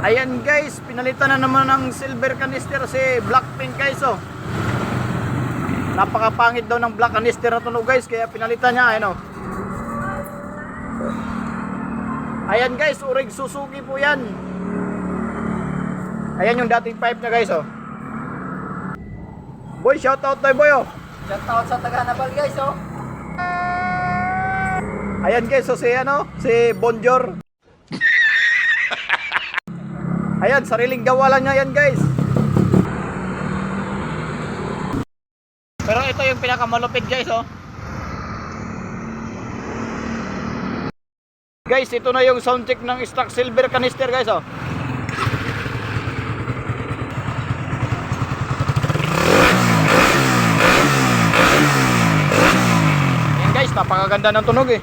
Ayan guys, pinalitan na naman ng silver canister si Blackpink guys oh. Napakapangit daw ng black canister na tunog guys, kaya pinalitan niya, ayan oh. Ayan guys, Urig Suzuki po yan. Ayan yung dating pipe niya guys oh. Boy, shout out tayo boy oh. Shout out sa taga-Nabal guys oh. Ayan guys, so si ano, si Bonjour. Ayan, sariling gawa lang niya yan guys. Pero ito yung pinakamalupit guys oh. Guys, ito na yung sound check ng stock silver canister guys oh. Ayan guys, napakaganda ng tunog eh.